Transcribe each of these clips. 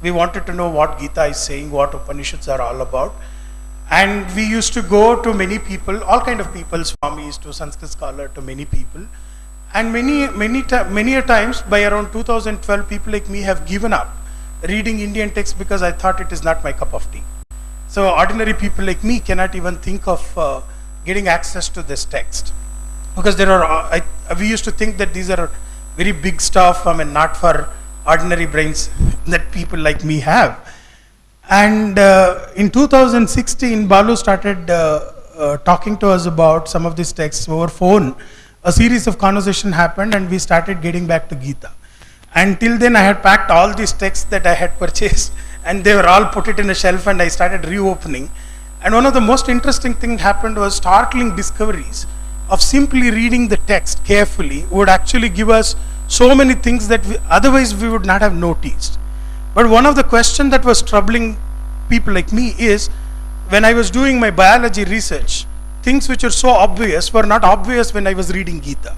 We wanted to know what Gita is saying, what Upanishads are all about. And we used to go to many people, all kind of people, Swamis to Sanskrit scholar to many people. And many a times by around 2012, people like me have given up reading Indian text because I thought it is not my cup of tea. So ordinary people like me cannot even think of getting access to this text, because there are we used to think that these are very big stuff, I mean not for ordinary brains that people like me have. And in 2016, Balu started talking to us about some of these texts over phone. A series of conversation happened and we started getting back to Gita. Until then I had packed all these texts that I had purchased and they were all put it in a shelf, and I started reopening. And one of the most interesting things happened was startling discoveries of simply reading the text carefully would actually give us so many things that otherwise we would not have noticed. But one of the questions that was troubling people like me is, when I was doing my biology research, things which are so obvious were not obvious when I was reading Gita.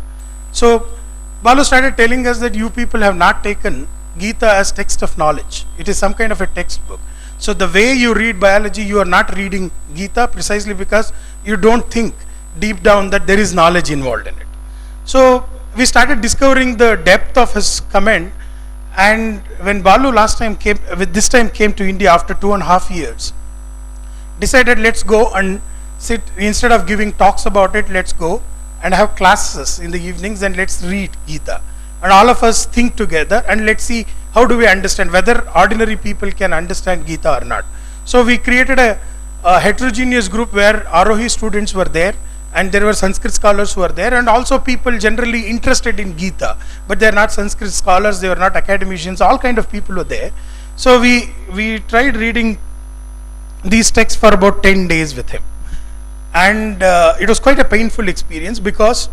So Balu started telling us that you people have not taken Gita as text of knowledge. It is some kind of a textbook. So the way you read biology, you are not reading Gita precisely because you don't think deep down that there is knowledge involved in it. So we started discovering the depth of his comment. And when Balu this time came to India after 2.5 years, decided let's go and sit, instead of giving talks about it, let's go and have classes in the evenings and let's read Gita. And all of us think together and let's see how do we understand, whether ordinary people can understand Gita or not. So we created a heterogeneous group where Arohi students were there, and there were Sanskrit scholars who were there, and also people generally interested in Gita, but they are not Sanskrit scholars, they were not academicians, all kind of people were there. So we tried reading these texts for about 10 days with him. And it was quite a painful experience, because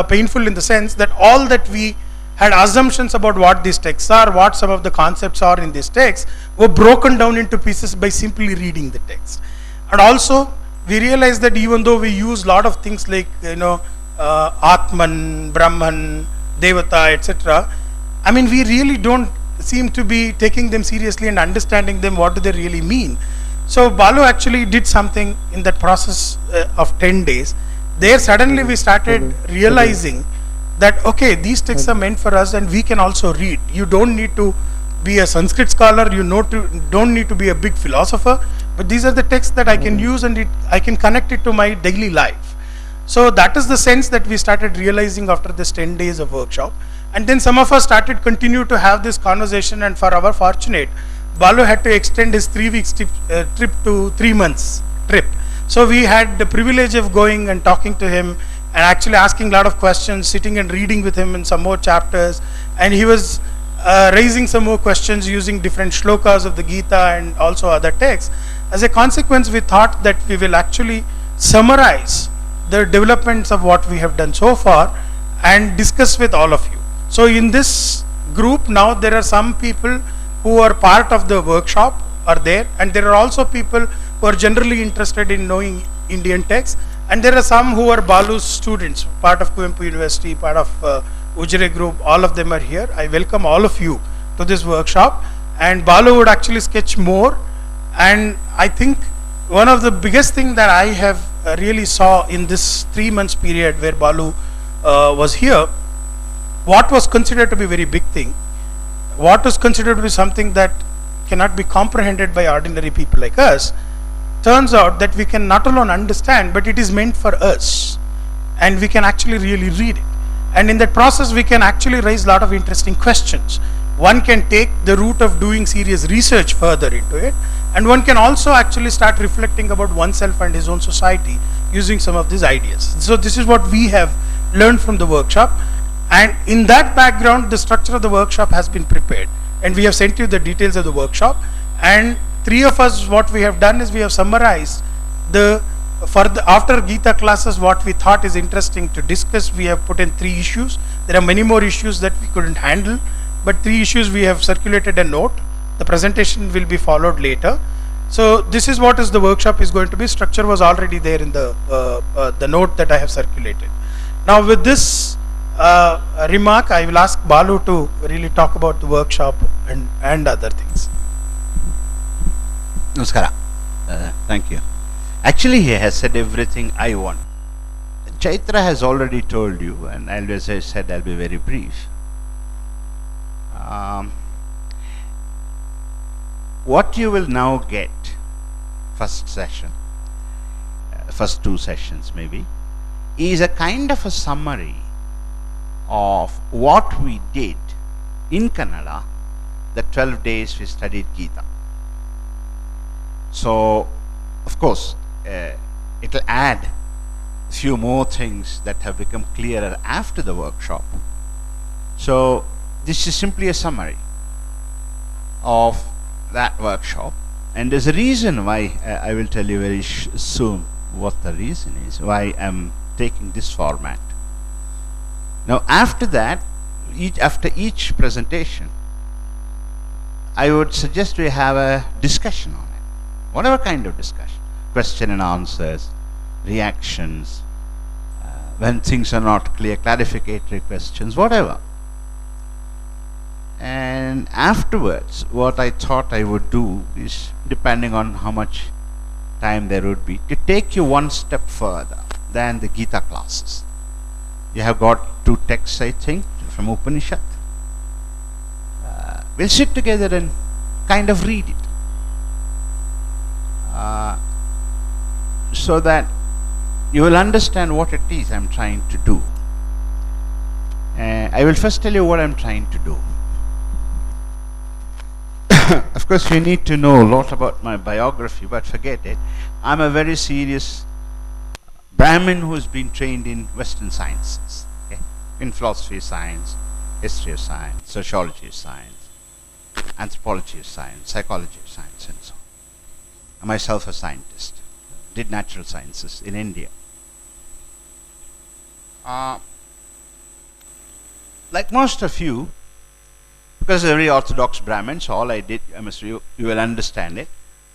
painful in the sense that all that we had assumptions about what these texts are, what some of the concepts are in these texts, were broken down into pieces by simply reading the text. And also we realized that even though we use a lot of things like Atman, Brahman, Devata, etc., I mean we really don't seem to be taking them seriously and understanding them, what do they really mean. So Balu actually did something in that process of 10 days. There suddenly we started realizing that okay, these texts are meant for us and we can also read. You don't need to be a Sanskrit scholar, you don't need to be a big philosopher, but these are the texts that I can use and I can connect it to my daily life. So that is the sense that we started realizing after this 10 days of workshop. And then some of us started continue to have this conversation, and for our fortunate, Balu had to extend his 3 weeks trip to 3 months trip. So we had the privilege of going and talking to him and actually asking a lot of questions, sitting and reading with him in some more chapters, and he was raising some more questions using different shlokas of the Gita and also other texts. As a consequence, we thought that we will actually summarize the developments of what we have done so far and discuss with all of you. So in this group now there are some people who are part of the workshop are there, and there are also people who are generally interested in knowing Indian texts, and there are some who are Balu's students, part of Kuvempu University, part of Ujre group. All of them are here. I welcome all of you to this workshop, and Balu would actually sketch more. And I think one of the biggest thing that I have really saw in this 3 months period where Balu was here, what was considered to be a very big thing, what was considered to be something that cannot be comprehended by ordinary people like us, turns out that we can not alone understand, but it is meant for us, and we can actually really read it. And in that process we can actually raise a lot of interesting questions. One can take the route of doing serious research further into it, and one can also actually start reflecting about oneself and his own society using some of these ideas. So this is what we have learned from the workshop, and in that background the structure of the workshop has been prepared, and we have sent you the details of the workshop. And 3 of us, what we have done is we have summarized after Gita classes what we thought is interesting to discuss. We have put in 3 issues. There are many more issues that we couldn't handle, but 3 issues we have circulated a note. The presentation will be followed later. So this is what is the workshop is going to be. Structure was already there in the note that I have circulated. Now with this remark, I will ask Balu to really talk about the workshop and other things. Namaskara. Thank you. Actually, he has said everything I want. Chaitra has already told you, and as I said, I'll be very brief. What you will now get, first session, first two sessions maybe, is a kind of a summary of what we did in Kannada the 12 days we studied Gita. So, of course, it will add a few more things that have become clearer after the workshop. So, this is simply a summary of that workshop, and there's a reason why I will tell you very soon what the reason is, why I'm taking this format. Now, after that, after each presentation, I would suggest we have a discussion on it, whatever kind of discussion, question and answers, reactions, when things are not clear, clarificatory questions, whatever. And afterwards, what I thought I would do is, depending on how much time there would be, to take you one step further than the Gita classes. You have got two texts, I think, from Upanishad. We'll sit together and kind of read it, so that you will understand what it is I'm trying to do. I will first tell you what I'm trying to do. Of course, you need to know a lot about my biography, but forget it. I'm a very serious Brahmin who's been trained in Western sciences, okay? In philosophy of science, history of science, sociology of science, anthropology of science, psychology of science, and so on. I'm myself a scientist, did natural sciences in India. Like most of you, because I'm a very orthodox Brahmin, so all I did, you will understand it.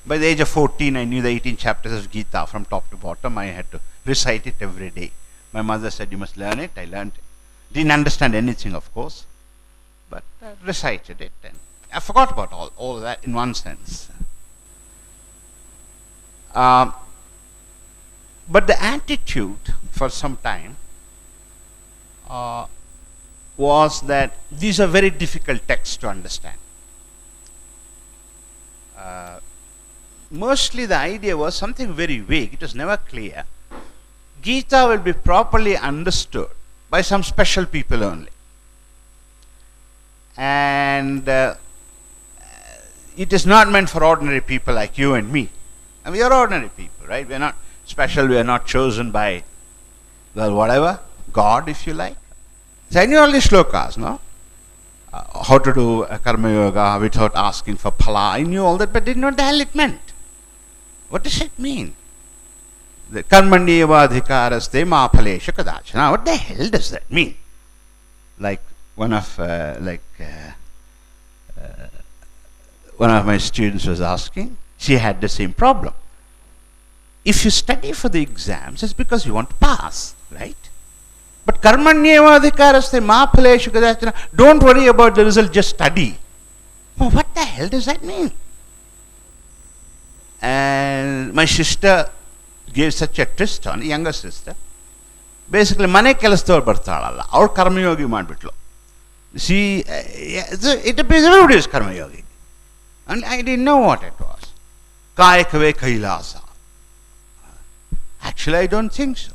By the age of 14, I knew the 18 chapters of Gita from top to bottom. I had to recite it every day. My mother said, you must learn it. I learned it. Didn't understand anything, of course, but recited it. And I forgot about all of that in one sense. But the attitude for some time was that these are very difficult texts to understand. Mostly the idea was something very vague. It was never clear. Gita will be properly understood by some special people only. And it is not meant for ordinary people like you and me. And we are ordinary people, right? We are not special. We are not chosen by, well, whatever, God, if you like. So I knew all these shlokas, no? How to do a karma yoga without asking for phala. I knew all that, but didn't know what the hell it meant. What does it mean? The karmanyeva adhikaraste ma phalesha kadachana. What the hell does that mean? Like one of my students was asking. She had the same problem. If you study for the exams, it's because you want to pass, right? But karmanyeva adhikaraste ma phalesha kadachana. Don't worry about the result, just study. Well, what the hell does that mean? And my sister gave such a twist on, younger sister. Basically, mane kelasthavaru barthalalla. Our karma yogi madbitlu. She, it appears everybody is karma yogi. And I didn't know what it was. Kayakave kailasa. Actually, I don't think so.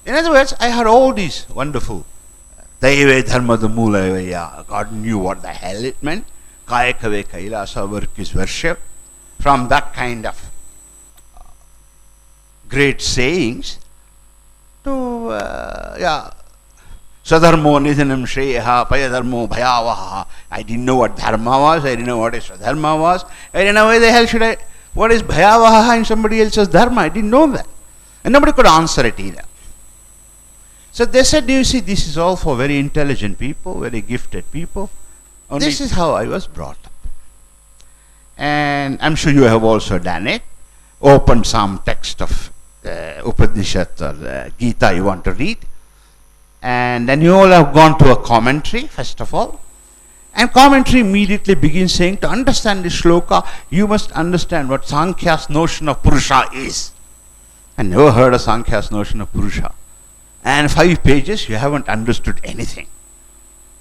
In other words, I heard all these wonderful Daive dharmada moolayaya. God knew what the hell it meant. Kayakave kailasa, work is worship. From that kind of great sayings to, Swadharmo nidhanam shreyaha payadharmo bhayavaha. I didn't know what dharma was. I didn't know what Swadharma was. I didn't know why the hell what is bhayavaha in somebody else's dharma. I didn't know that. And nobody could answer it either. So they said, you see, this is all for very intelligent people, very gifted people. This is how I was brought up. And I'm sure you have also done it. Open some text of Upanishad or Gita you want to read. And then you all have gone to a commentary, first of all. And commentary immediately begins saying, to understand this shloka, you must understand what Sankhya's notion of Purusha is. I never heard of Sankhya's notion of Purusha. And 5 pages, you haven't understood anything.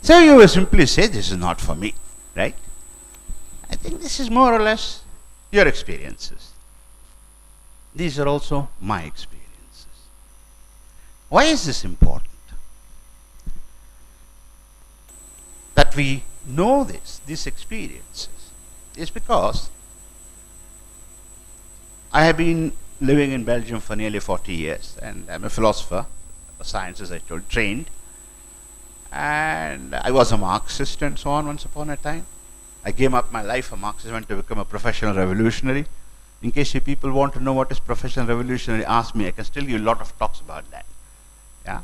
So you will simply say, this is not for me, right? I think this is more or less your experiences. These are also my experiences. Why is this important? That we know these experiences, is because I have been living in Belgium for nearly 40 years, and I'm a philosopher of science, as I told, trained, and I was a Marxist and so on once upon a time. I gave up my life a Marxist, went to become a professional revolutionary. In case you people want to know what is professional revolutionary, ask me. I can still give you a lot of talks about that. Yeah,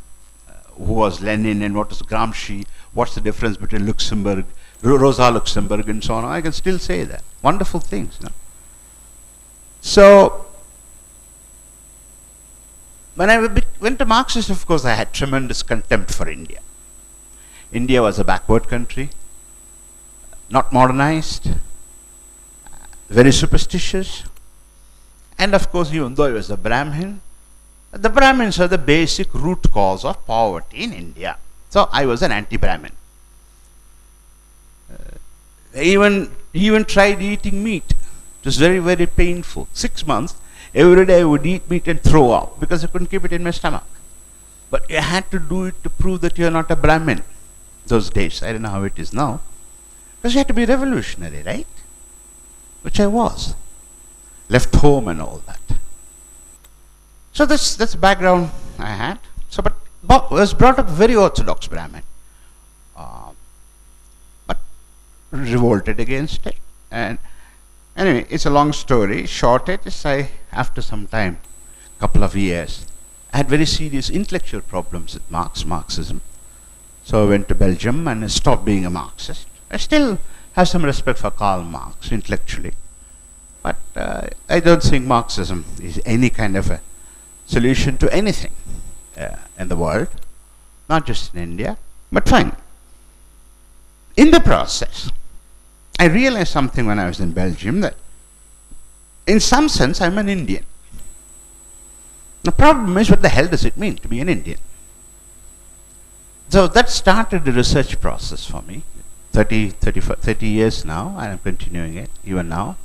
who was Lenin and what was Gramsci? What's the difference between Luxembourg, Rosa Luxemburg, and so on? I can still say that. Wonderful things. No? So, when I went to Marxist, of course, I had tremendous contempt for India. India was a backward country, not modernized, very superstitious, and of course, even though I was a Brahmin, the Brahmins are the basic root cause of poverty in India. So I was an anti-Brahmin. I even tried eating meat. It was very, very painful. 6 months, every day I would eat meat and throw up because I couldn't keep it in my stomach. But you had to do it to prove that you're not a Brahmin. Those days, I don't know how it is now. Because you had to be revolutionary, right? Which I was. Left home and all that. So that's the background I had. So, but I was brought up very orthodox Brahmin, but revolted against it. And anyway, it's a long story. Short it is, after some time, couple of years, I had very serious intellectual problems with Marxism. So I went to Belgium and I stopped being a Marxist. I still have some respect for Karl Marx intellectually, but I don't think Marxism is any kind of a solution to anything in the world, not just in India, but fine. In the process, I realized something when I was in Belgium, that in some sense I'm an Indian. The problem is, what the hell does it mean to be an Indian? So that started the research process for me. 30 years now, and I'm continuing it even now.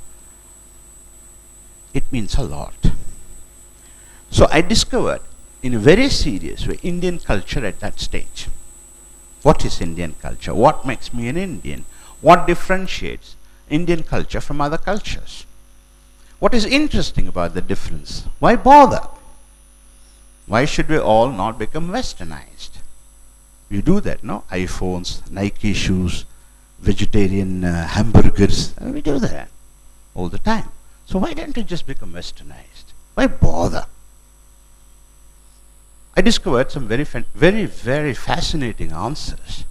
It means a lot. So I discovered in a very serious way Indian culture at that stage. What is Indian culture? What makes me an Indian? What differentiates Indian culture from other cultures? What is interesting about the difference? Why bother? Why should we all not become westernized? We do that, no? iPhones, Nike shoes, vegetarian hamburgers. We do that all the time. So why don't we just become westernized? Why bother? I discovered some very, very fascinating answers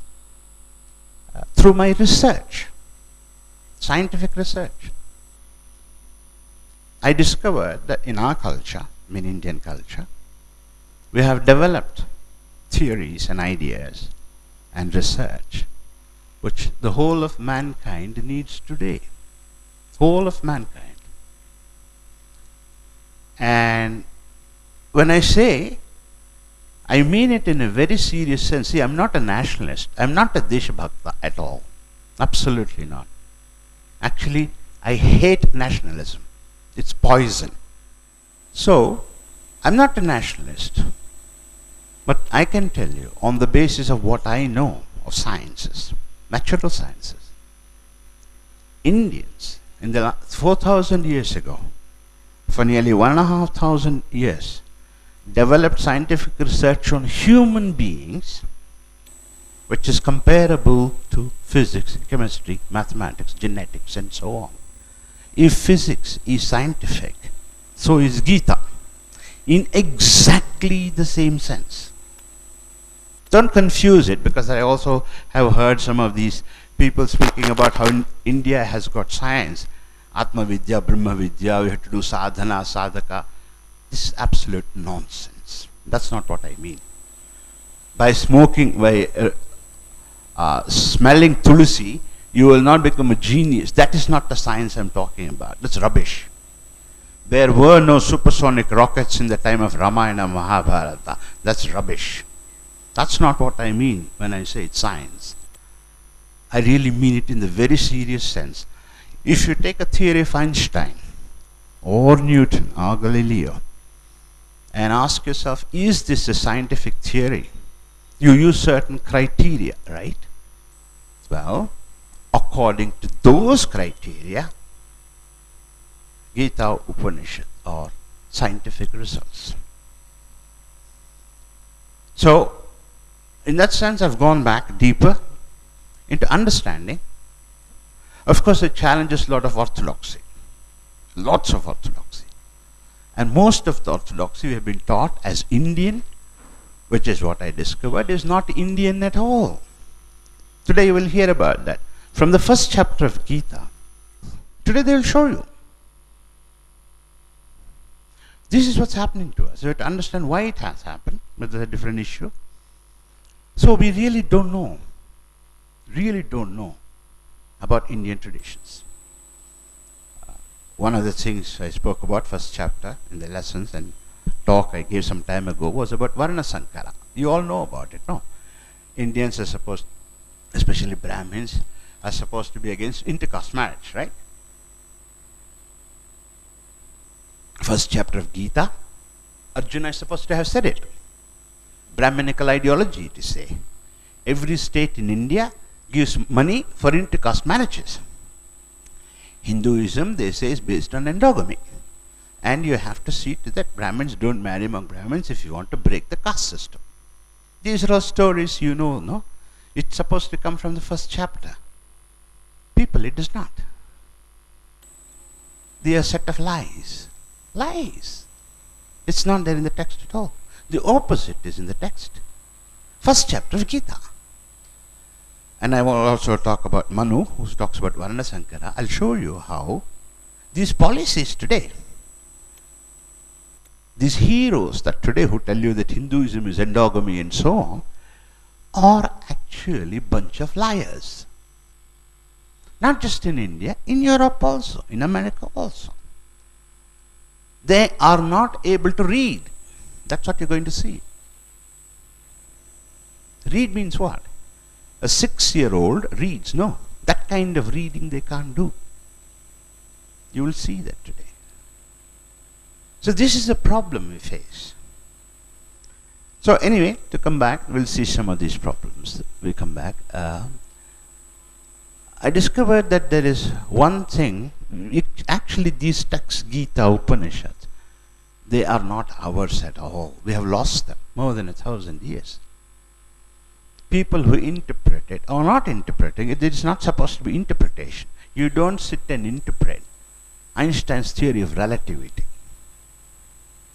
through my research, scientific research. I discovered that in our culture, in Indian culture, we have developed theories and ideas and research which the whole of mankind needs today. Whole of mankind. And when I say, I mean it in a very serious sense. See, I'm not a nationalist. I'm not a Deshabhakta at all. Absolutely not. Actually, I hate nationalism. It's poison. So, I'm not a nationalist. But I can tell you, on the basis of what I know of sciences, natural sciences, Indians, in the 4,000 years ago, for nearly 1,500 years, developed scientific research on human beings, which is comparable to physics, chemistry, mathematics, genetics, and so on. If physics is scientific, so is Gita, in exactly the same sense. Don't confuse it, because I also have heard some of these people speaking about how India has got science, Atma Vidya, Brahma Vidya, we have to do sadhana, sadhaka. This is absolute nonsense. That's not what I mean. by smoking, by smelling tulsi, you will not become a genius. That is not the science I'm talking about. That's rubbish. There were no supersonic rockets in the time of Ramayana Mahabharata. That's rubbish. That's not what I mean when I say it's science. I really mean it in the very serious sense. If you take a theory of Einstein or Newton or Galileo and ask yourself, is this a scientific theory? You use certain criteria, right? Well, according to those criteria, Gita Upanishad are scientific results. So, in that sense, I've gone back deeper into understanding. Of course, it challenges a lot of orthodoxy. Lots of orthodoxy. And most of the orthodoxy we have been taught as Indian, which is what I discovered, is not Indian at all. Today you will hear about that. From the first chapter of Gita, today they will show you. This is what's happening to us. We have to understand why it has happened, but that's a different issue. So we really don't know about Indian traditions. One of the things I spoke about first chapter in the lessons and talk I gave some time ago was about Varna Sankara. You all know about it, no? Indians are supposed, especially Brahmins, are supposed to be against intercaste marriage, right? First chapter of Gita, Arjuna is supposed to have said it. Brahminical ideology, to say. Every state in India gives money for intercaste marriages. Hinduism, they say, is based on endogamy. And you have to see to that Brahmins don't marry among Brahmins if you want to break the caste system. These are all stories you know, no? It's supposed to come from the first chapter. People, it does not. They are a set of lies. Lies. It's not there in the text at all. The opposite is in the text. First chapter of Gita. And I will also talk about Manu, who talks about Varna Sankara. I'll show you how these policies today, these heroes that today who tell you that Hinduism is endogamy and so on, are actually a bunch of liars. Not just in India, in Europe also, in America also. They are not able to read. That's what you're going to see. Read means what? A 6-year-old reads. No, that kind of reading they can't do. You will see that today. So this is a problem we face. So anyway, to come back, we'll see some of these problems. We come back. I discovered that there is one thing, actually these texts, Gita, Upanishad, they are not ours at all. We have lost them more than 1,000 years. People who interpret it are not interpreting it. It is not supposed to be interpretation. You don't sit and interpret Einstein's theory of relativity.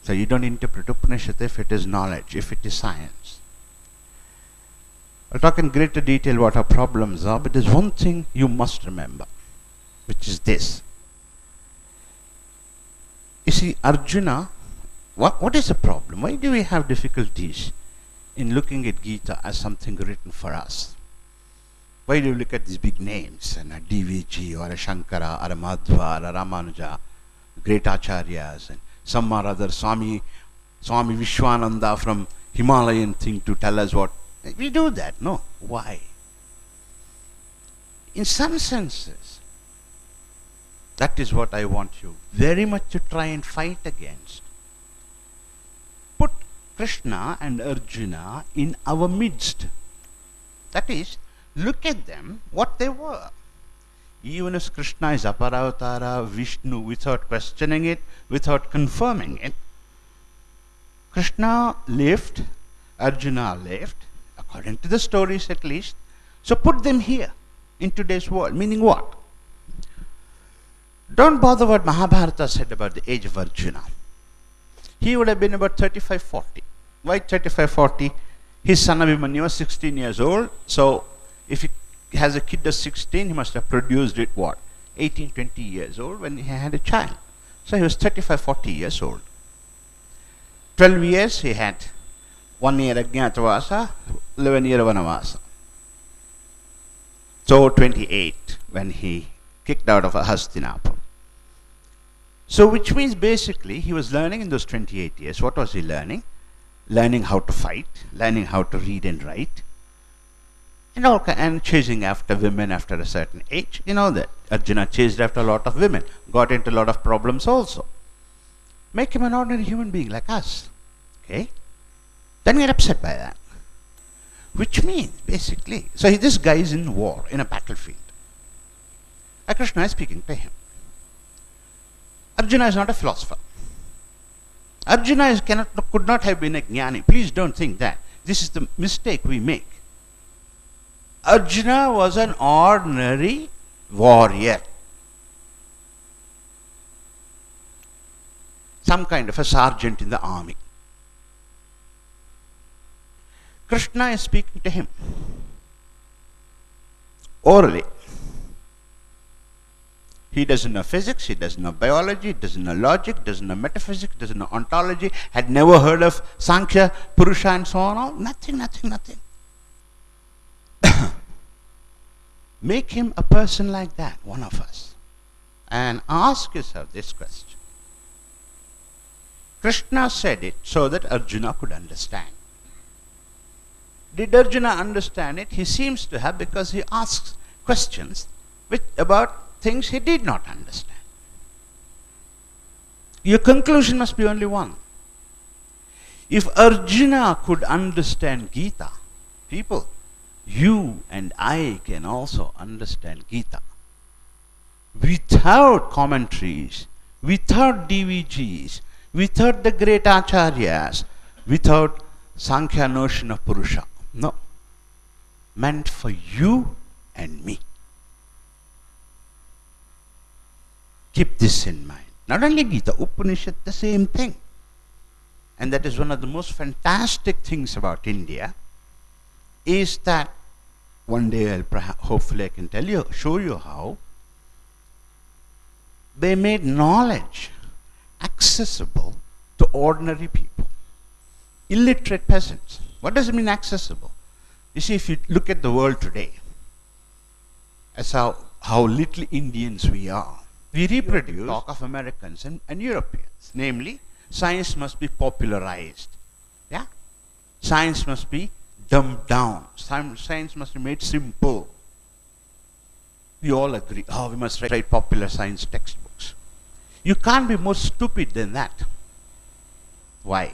So you don't interpret Upanishad if it is knowledge, if it is science. I'll talk in greater detail what our problems are, but there's one thing you must remember, which is this. You see, Arjuna, what is the problem? Why do we have difficulties in looking at Gita as something written for us? Why do you look at these big names, and a DVG or a Shankara or a Madhva or a Ramanuja, great acharyas, and some or other Swami Vishwananda from Himalayan thing to tell us what? We do that, no? Why? In some senses, that is what I want you very much to try and fight against. Put Krishna and Arjuna in our midst. That is, look at them, what they were. Even if Krishna is Aparavatara, Vishnu, without questioning it, without confirming it, Krishna lived, Arjuna lived, according to the stories at least. So put them here in today's world. Meaning what? Don't bother what Mahabharata said about the age of Arjuna. He would have been about 35-40. Why 35-40? His son Abhimanyu was 16 years old. So if he has a kid of 16, he must have produced it what? 18-20 years old when he had a child. So he was 35-40 years old. 12 years he had 1 year Ajñātavasa, 11 year Vanavasa. So 28 when he kicked out of Hastinapur. So which means basically he was learning in those 28 years. What was he learning? Learning how to fight, learning how to read and write, and chasing after women after a certain age. You know that Arjuna chased after a lot of women, got into a lot of problems also. Make him an ordinary human being like us. Okay? Then get upset by that. Which means basically, so this guy is in war, in a battlefield. Krishna is speaking to him. Arjuna is not a philosopher. Arjuna could not have been a jnani. Please don't think that. This is the mistake we make. Arjuna was an ordinary warrior. Some kind of a sergeant in the army. Krishna is speaking to him orally. He doesn't know physics, he doesn't know biology, doesn't know logic, doesn't know metaphysics, doesn't know ontology, had never heard of Sankhya, Purusha and so on. Nothing. Make him a person like that, one of us. And ask yourself this question. Krishna said it so that Arjuna could understand. Did Arjuna understand it? He seems to have, because he asks questions about things he did not understand. Your conclusion must be only one. If Arjuna could understand Gita, people, you and I can also understand Gita. Without commentaries, without DVGs, without the great acharyas, without Sankhya notion of Purusha. No. Meant for you and me. Keep this in mind. Not only Gita, Upanishad, the same thing. And that is one of the most fantastic things about India, is that one day hopefully I can show you how they made knowledge accessible to ordinary people, illiterate peasants. What does it mean accessible? You see, if you look at the world today, as how little Indians we are, we reproduce talk of Americans and Europeans. Namely, science must be popularized. Yeah? Science must be dumbed down. Science must be made simple. We all agree, we must write popular science textbooks. You can't be more stupid than that. Why?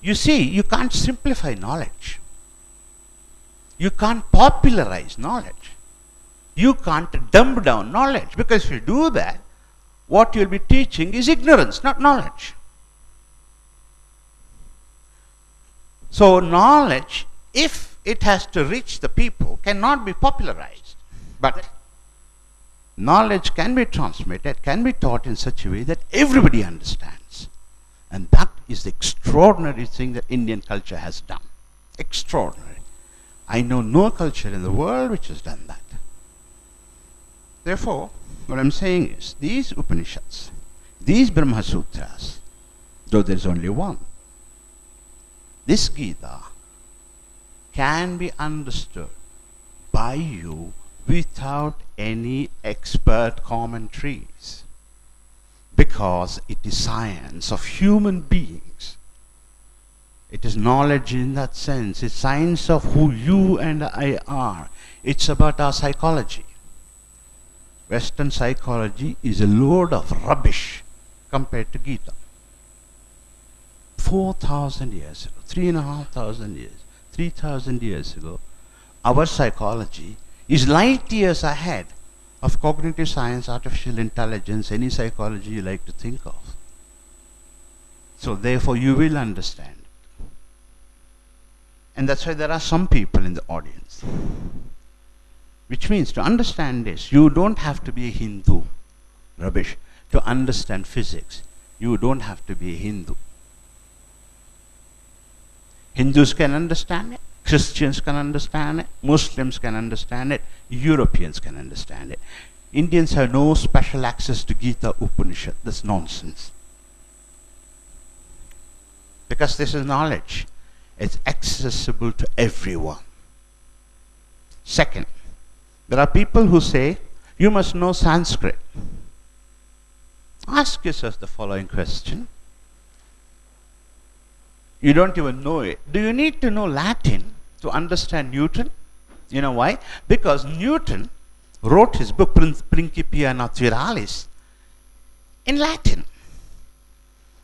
You see, you can't simplify knowledge. You can't popularize knowledge. You can't dumb down knowledge, because if you do that, what you'll be teaching is ignorance, not knowledge. So knowledge, if it has to reach the people, cannot be popularized. But knowledge can be transmitted, can be taught in such a way that everybody understands. And that is the extraordinary thing that Indian culture has done. Extraordinary. I know no culture in the world which has done that. Therefore, what I'm saying is, these Upanishads, these Brahma Sutras, though there is only one, this Gita can be understood by you without any expert commentaries, because it is science of human beings. It is knowledge in that sense. It's science of who you and I are. It's about our psychology. Western psychology is a load of rubbish compared to Gita. 4,000 years ago, 3,500 years, 3,000 years ago, our psychology is light years ahead of cognitive science, artificial intelligence, any psychology you like to think of. So therefore you will understand it. And that's why there are some people in the audience. Which means, to understand this, you don't have to be a Hindu. Rubbish. To understand physics, you don't have to be a Hindu. Hindus can understand it, Christians can understand it, Muslims can understand it, Europeans can understand it. Indians have no special access to Gita Upanishad. That's nonsense. Because this is knowledge. It's accessible to everyone. Second, there are people who say, you must know Sanskrit. Ask yourself the following question. You don't even know it. Do you need to know Latin to understand Newton? You know why? Because Newton wrote his book Principia Naturalis in Latin.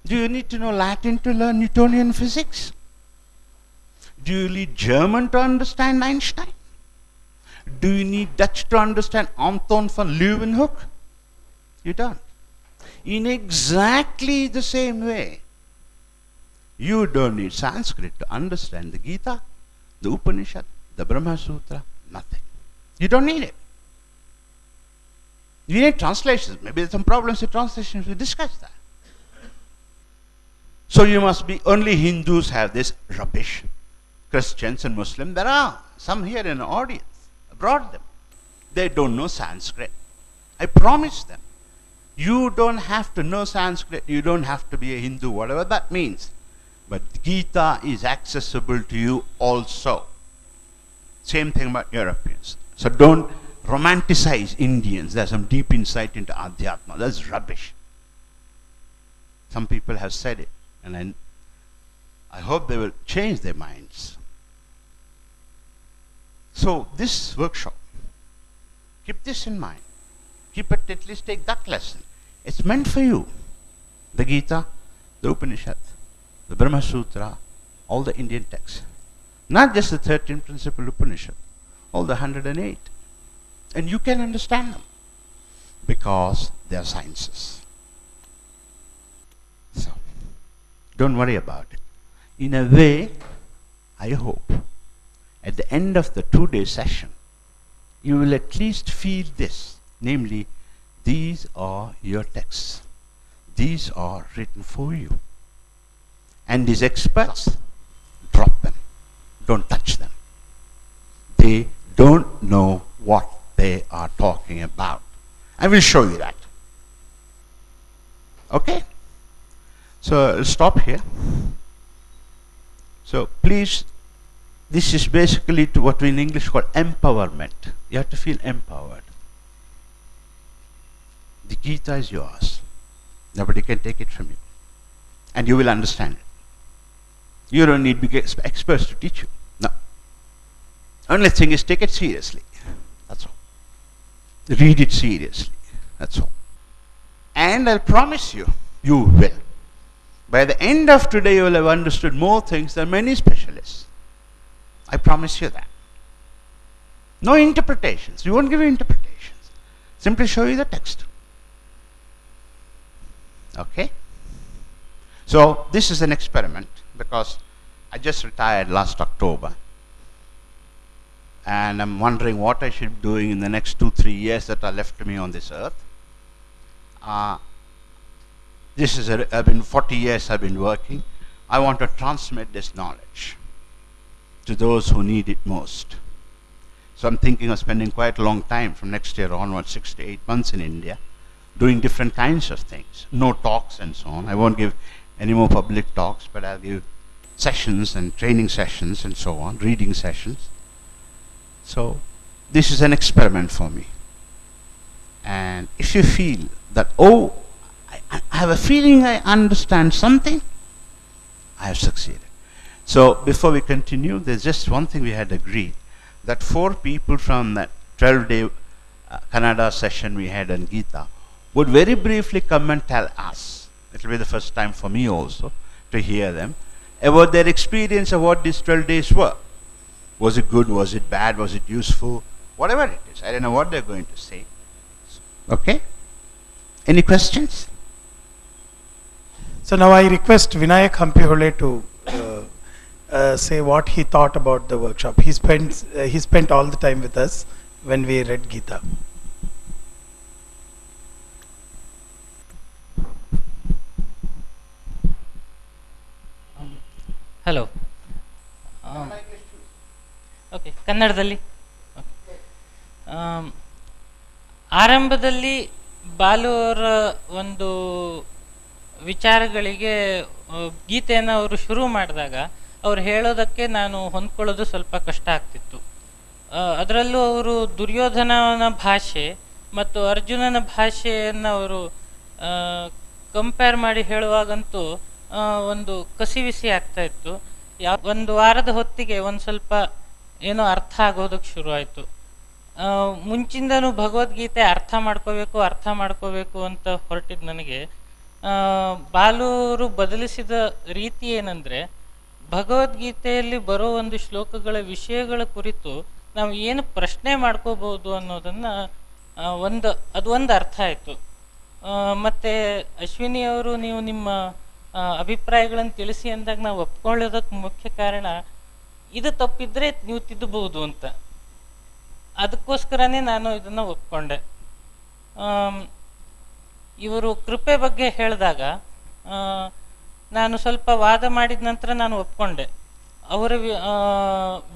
Do you need to know Latin to learn Newtonian physics? Do you need German to understand Einstein? Do you need Dutch to understand Anton van Leeuwenhoek? You don't. In exactly the same way, you don't need Sanskrit to understand the Gita, the Upanishad, the Brahma Sutra, nothing. You don't need it. You need translations. Maybe there's some problems with translations. We discuss that. So you must be, only Hindus have this rubbish. Christians and Muslims, there are some here in the audience. I brought them. They don't know Sanskrit. I promise them. You don't have to know Sanskrit. You don't have to be a Hindu, whatever that means. But Gita is accessible to you also. Same thing about Europeans. So don't romanticize Indians. There's some deep insight into Adhyatma. That's rubbish. Some people have said it, and I hope they will change their minds. So this workshop, keep this in mind. Keep it, at least take that lesson. It's meant for you. The Gita, the Upanishad, the Brahma Sutra, all the Indian texts. Not just the 13 principal Upanishad, all the 108. And you can understand them because they are sciences. So, don't worry about it. In a way, I hope, at the end of the 2-day session, you will at least feel this, namely, these are your texts. These are written for you. And these experts, drop them. Don't touch them. They don't know what they are talking about. I will show you that. Okay? So I'll stop here. So please, this is basically to what we in English call empowerment. You have to feel empowered. The Gita is yours. Nobody can take it from you. And you will understand it. You don't need big experts to teach you. No. Only thing is, take it seriously. That's all. Read it seriously. That's all. And I'll promise you, you will. By the end of today, you will have understood more things than many specialists. I promise you that. No interpretations. We won't give you interpretations. Simply show you the text. Okay? So, this is an experiment because I just retired last October. And I'm wondering what I should be doing in the next 2-3 years that are left to me on this earth. This is I've been 40 years I've been working. I want to transmit this knowledge to those who need it most. So I'm thinking of spending quite a long time from next year onwards, 6 to 8 months in India, doing different kinds of things. No talks and so on. I won't give any more public talks, but I'll give sessions and training sessions and so on, reading sessions. So this is an experiment for me. And if you feel that, oh, I have a feeling I understand something, I have succeeded. So before we continue, there's just one thing we had agreed, that 4 people from that 12-day Kannada session we had on Gita would very briefly come and tell us, it will be the first time for me also to hear them, about their experience of what these 12 days were. Was it good? Was it bad? Was it useful? Whatever it is. I don't know what they're going to say. Okay? Any questions? So now I request Vinayak Hampihole to say what he thought about the workshop. He spent all the time with us when we read Gita. Hello okay ಕನ್ನಡದಲ್ಲಿ ಆರಂಭದಲ್ಲಿ ಬಾಲು ಅವರ ಒಂದು ವಿಚಾರಗಳಿಗೆ ಗೀತೆಯನ್ನು ಅವರು ಶುರು ಮಾಡಿದಾಗ ಅವ್ರು ಹೇಳೋದಕ್ಕೆ ನಾನು ಹೊಂದ್ಕೊಳ್ಳೋದು ಸ್ವಲ್ಪ ಕಷ್ಟ ಆಗ್ತಿತ್ತು. ಅದರಲ್ಲೂ ಅವರು ದುರ್ಯೋಧನನ ಭಾಷೆ ಮತ್ತು ಅರ್ಜುನನ ಭಾಷೆಯನ್ನು ಅವರು ಕಂಪೇರ್ ಮಾಡಿ ಹೇಳುವಾಗಂತೂ ಒಂದು ಕಸಿವಿಸಿ ಆಗ್ತಾ ಇತ್ತು. ಒಂದು ವಾರದ ಹೊತ್ತಿಗೆ ಒಂದು ಸ್ವಲ್ಪ ಏನೋ ಅರ್ಥ ಆಗೋದಕ್ಕೆ ಶುರುವಾಯಿತು. ಮುಂಚಿಂದನೂ ಭಗವದ್ಗೀತೆ ಅರ್ಥ ಮಾಡ್ಕೋಬೇಕು ಅಂತ ಹೊರಟಿದ್ದು ನನಗೆ ಬಾಲೂರು ಬದಲಿಸಿದ ರೀತಿ ಏನಂದರೆ, ಭಗವದ್ಗೀತೆಯಲ್ಲಿ ಬರೋ ಒಂದು ಶ್ಲೋಕಗಳ ವಿಷಯಗಳ ಕುರಿತು ನಾವು ಏನು ಪ್ರಶ್ನೆ ಮಾಡ್ಕೋಬಹುದು ಅನ್ನೋದನ್ನು ಒಂದು ಅರ್ಥ ಆಯಿತು. ಮತ್ತು ಅಶ್ವಿನಿಯವರು ನೀವು ನಿಮ್ಮ ಅಭಿಪ್ರಾಯಗಳನ್ನು ತಿಳಿಸಿ ಅಂದಾಗ ನಾವು ಒಪ್ಕೊಳ್ಳೋದಕ್ಕೆ ಮುಖ್ಯ ಕಾರಣ ಇದು ತಪ್ಪಿದ್ರೆ ನೀವು ತಿದ್ದಬಹುದು ಅಂತ. ಅದಕ್ಕೋಸ್ಕರನೇ ನಾನು ಇದನ್ನು ಒಪ್ಕೊಂಡೆ. ಇವರು ಕೃಪೆ ಬಗ್ಗೆ ಹೇಳಿದಾಗ ನಾನು ಸ್ವಲ್ಪ ವಾದ ಮಾಡಿದ ನಂತರ ನಾನು ಒಪ್ಕೊಂಡೆ. ಅವರ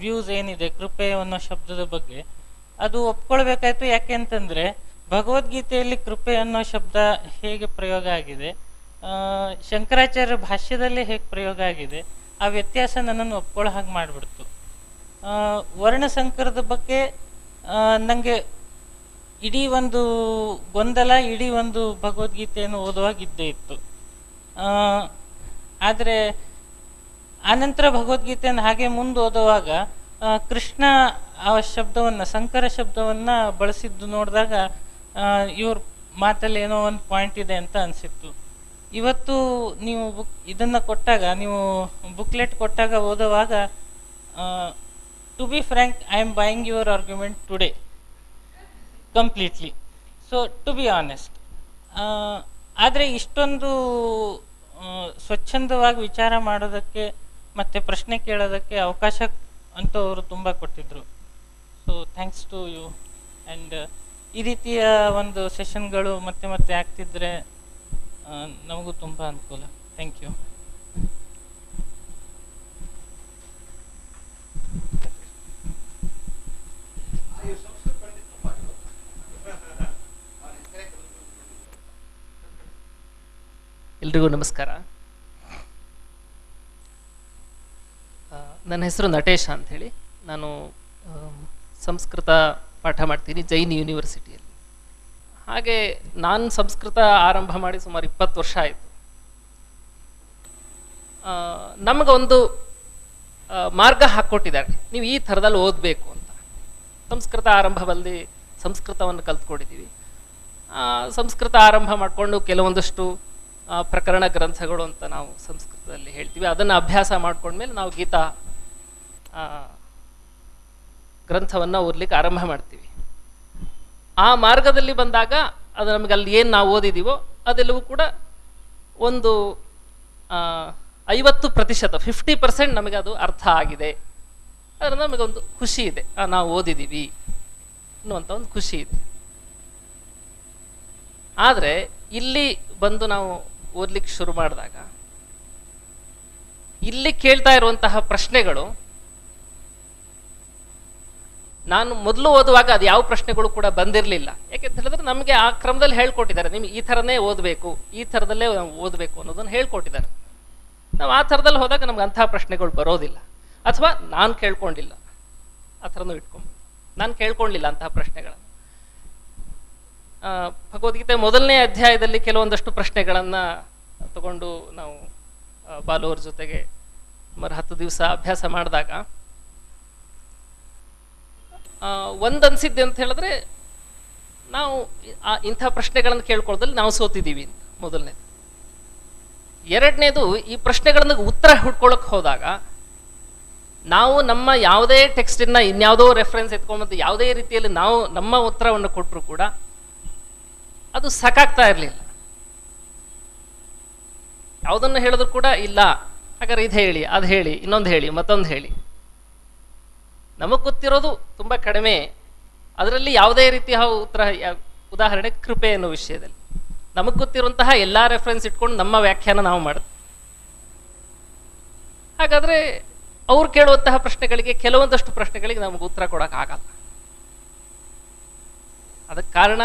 ವ್ಯೂಸ್ ಏನಿದೆ ಕೃಪೆ ಅನ್ನೋ ಶಬ್ದದ ಬಗ್ಗೆ ಅದು ಒಪ್ಕೊಳ್ಬೇಕಾಯ್ತು. ಯಾಕೆ ಅಂತಂದರೆ ಭಗವದ್ಗೀತೆಯಲ್ಲಿ ಕೃಪೆ ಅನ್ನೋ ಶಬ್ದ ಹೇಗೆ ಪ್ರಯೋಗ ಆಗಿದೆ, ಶಂಕರಾಚಾರ್ಯ ಭಾಷ್ಯದಲ್ಲೇ ಹೇಗೆ ಪ್ರಯೋಗ ಆಗಿದೆ, ಆ ವ್ಯತ್ಯಾಸ ನನ್ನನ್ನು ಒಪ್ಕೊಳ್ಳೋ ಹಾಗೆ ಮಾಡಿಬಿಡ್ತು. ವರ್ಣಸಂಕರದ ಬಗ್ಗೆ ನನಗೆ ಇಡೀ ಒಂದು ಗೊಂದಲ, ಇಡೀ ಒಂದು ಭಗವದ್ಗೀತೆಯನ್ನು ಓದುವಾಗ ಇದ್ದೇ ಇತ್ತು. ಆದರೆ ಆನಂತರ ಭಗವದ್ಗೀತೆಯನ್ನು ಹಾಗೆ ಮುಂದೆ ಓದುವಾಗ ಕೃಷ್ಣ ಆ ಶಬ್ದವನ್ನು, ಸಂಕರ ಶಬ್ದವನ್ನು ಬಳಸಿದ್ದು ನೋಡಿದಾಗ ಇವ್ರ ಮಾತಲ್ಲಿ ಏನೋ ಒಂದು ಪಾಯಿಂಟ್ ಇದೆ ಅಂತ ಅನಿಸಿತ್ತು. ಇವತ್ತು ನೀವು ಇದನ್ನು ಕೊಟ್ಟಾಗ, ನೀವು ಬುಕ್ಲೆಟ್ ಕೊಟ್ಟಾಗ ಓದುವಾಗ, to be frank, I am buying your argument today completely. So to be honest, ಆದರೆ ಇಷ್ಟೊಂದು ಸ್ವಚ್ಛಂದವಾಗಿ ವಿಚಾರ ಮಾಡೋದಕ್ಕೆ ಮತ್ತು ಪ್ರಶ್ನೆ ಕೇಳೋದಕ್ಕೆ ಅವಕಾಶ ಅಂತೂ ಅವರು ತುಂಬ ಕೊಟ್ಟಿದ್ದರು. So thanks to you. And ಈ ರೀತಿಯ ಒಂದು ಸೆಷನ್ಗಳು ಮತ್ತೆ ಮತ್ತೆ ಆಗ್ತಿದ್ರೆ ನಮಗೂ ತುಂಬ ಅನುಕೂಲ. Thank you. ಎಲ್ರಿಗೂ ನಮಸ್ಕಾರ. ನನ್ನ ಹೆಸರು ನಟೇಶ ಅಂಥೇಳಿ. ನಾನು ಸಂಸ್ಕೃತ ಪಾಠ ಮಾಡ್ತೀನಿ ಜೈನ್ ಯೂನಿವರ್ಸಿಟಿಯಲ್ಲಿ. ಹಾಗೆ ನಾನು ಸಂಸ್ಕೃತ ಆರಂಭ ಮಾಡಿ ಸುಮಾರು 20 ವರ್ಷ ಆಯಿತು. ನಮಗೊಂದು ಮಾರ್ಗ ಹಾಕ್ಕೊಟ್ಟಿದ್ದಾರೆ, ನೀವು ಈ ಥರದಲ್ಲಿ ಓದಬೇಕು ಅಂತ. ಸಂಸ್ಕೃತ ಆರಂಭದಲ್ಲಿ ಸಂಸ್ಕೃತವನ್ನು ಕಲ್ತ್ಕೊಂಡಿದ್ದೀವಿ. ಸಂಸ್ಕೃತ ಆರಂಭ ಮಾಡಿಕೊಂಡು ಕೆಲವೊಂದಷ್ಟು ಪ್ರಕರಣ ಗ್ರಂಥಗಳು ಅಂತ ನಾವು ಸಂಸ್ಕೃತದಲ್ಲಿ ಹೇಳ್ತೀವಿ, ಅದನ್ನು ಅಭ್ಯಾಸ ಮಾಡ್ಕೊಂಡ್ಮೇಲೆ ನಾವು ಗೀತಾ ಗ್ರಂಥವನ್ನು ಓದಲಿಕ್ಕೆ ಆರಂಭ ಮಾಡ್ತೀವಿ. ಆ ಮಾರ್ಗದಲ್ಲಿ ಬಂದಾಗ ಅದು ನಮಗೆ ಅಲ್ಲಿ ಏನು ನಾವು ಓದಿದ್ದೀವೋ ಅದೆಲ್ಲವೂ ಕೂಡ ಒಂದು 50%, 50% ನಮಗೆ ಅದು ಅರ್ಥ ಆಗಿದೆ. ಅದರಿಂದ ನಮಗೊಂದು ಖುಷಿ ಇದೆ, ನಾವು ಓದಿದ್ದೀವಿ ಅನ್ನುವಂಥ ಒಂದು ಖುಷಿ ಇದೆ. ಆದರೆ ಇಲ್ಲಿ ಬಂದು ನಾವು ಓದ್ಲಿಕ್ಕೆ ಶುರು ಮಾಡಿದಾಗ ಇಲ್ಲಿ ಕೇಳ್ತಾ ಇರುವಂತಹ ಪ್ರಶ್ನೆಗಳು, ನಾನು ಮೊದಲು ಓದುವಾಗ ಅದು ಯಾವ ಪ್ರಶ್ನೆಗಳು ಕೂಡ ಬಂದಿರಲಿಲ್ಲ. ಯಾಕೆಂತ ಹೇಳಿದ್ರೆ ನಮಗೆ ಆ ಕ್ರಮದಲ್ಲಿ ಹೇಳ್ಕೊಟ್ಟಿದ್ದಾರೆ, ನಿಮ್ಗೆ ಈ ಥರನೇ ಓದಬೇಕು, ಈ ಥರದಲ್ಲೇ ನಾವು ಓದಬೇಕು ಅನ್ನೋದನ್ನು ಹೇಳ್ಕೊಟ್ಟಿದ್ದಾರೆ. ನಾವು ಆ ಥರದಲ್ಲಿ ಹೋದಾಗ ನಮ್ಗೆ ಅಂತಹ ಪ್ರಶ್ನೆಗಳು ಬರೋದಿಲ್ಲ, ಅಥವಾ ನಾನು ಕೇಳ್ಕೊಂಡಿಲ್ಲ, ಆ ಥರನೂ ಇಟ್ಕೊಂಡು ನಾನು ಕೇಳ್ಕೊಳ್ಳಿಲ್ಲ ಅಂತಹ ಪ್ರಶ್ನೆಗಳನ್ನು. ಭಗವದ್ಗೀತೆ ಮೊದಲನೇ ಅಧ್ಯಾಯದಲ್ಲಿ ಕೆಲವೊಂದಷ್ಟು ಪ್ರಶ್ನೆಗಳನ್ನು ತಗೊಂಡು ನಾವು ಬಾಲುವ್ರ ಜೊತೆಗೆ ಸುಮಾರು 10 ದಿವಸ ಅಭ್ಯಾಸ ಮಾಡಿದಾಗ ಒಂದನ್ಸಿದ್ದೆ ಅಂತ ಹೇಳಿದ್ರೆ, ನಾವು ಇಂಥ ಪ್ರಶ್ನೆಗಳನ್ನು ಕೇಳ್ಕೊಳ್ಳೋದ್ರಲ್ಲಿ ನಾವು ಸೋತಿದ್ದೀವಿ ಅಂತ ಮೊದಲನೇದು. ಎರಡನೇದು, ಈ ಪ್ರಶ್ನೆಗಳನ್ನು ಉತ್ತರ ಹುಡ್ಕೊಳ್ಳೋಕೆ ಹೋದಾಗ ನಾವು ನಮ್ಮ ಯಾವುದೇ ಟೆಕ್ಸ್ಟನ್ನ ಇನ್ಯಾವುದೋ ರೆಫರೆನ್ಸ್ ಎತ್ಕೊಂಡ್ಬಂದು ಯಾವುದೇ ರೀತಿಯಲ್ಲಿ ನಾವು ನಮ್ಮ ಉತ್ತರವನ್ನು ಕೊಟ್ಟರು ಕೂಡ ಅದು ಸಾಕಾಗ್ತಾ ಇರಲಿಲ್ಲ. ಯಾವುದನ್ನು ಹೇಳಿದ್ರು ಕೂಡ ಇಲ್ಲ, ಹಾಗಾದ್ರೆ ಇದು ಹೇಳಿ, ಅದು ಹೇಳಿ, ಇನ್ನೊಂದು ಹೇಳಿ, ಮತ್ತೊಂದು ಹೇಳಿ. ನಮಗೆ ಗೊತ್ತಿರೋದು ತುಂಬ ಕಡಿಮೆ, ಅದರಲ್ಲಿ ಯಾವುದೇ ರೀತಿಯ ಉತ್ತರ. ಉದಾಹರಣೆ ಕೃಪೆ ಅನ್ನೋ ವಿಷಯದಲ್ಲಿ ನಮಗೆ ಗೊತ್ತಿರುವಂತಹ ಎಲ್ಲ ರೆಫರೆನ್ಸ್ ಇಟ್ಕೊಂಡು ನಮ್ಮ ವ್ಯಾಖ್ಯಾನ ನಾವು ಮಾಡಿದ್ವಿ. ಹಾಗಾದರೆ ಅವ್ರು ಕೇಳುವಂತಹ ಪ್ರಶ್ನೆಗಳಿಗೆ, ಕೆಲವೊಂದಷ್ಟು ಪ್ರಶ್ನೆಗಳಿಗೆ ನಮಗೆ ಉತ್ತರ ಕೊಡೋಕ್ಕಾಗಲ್ಲ. ಅದಕ್ಕೆ ಕಾರಣ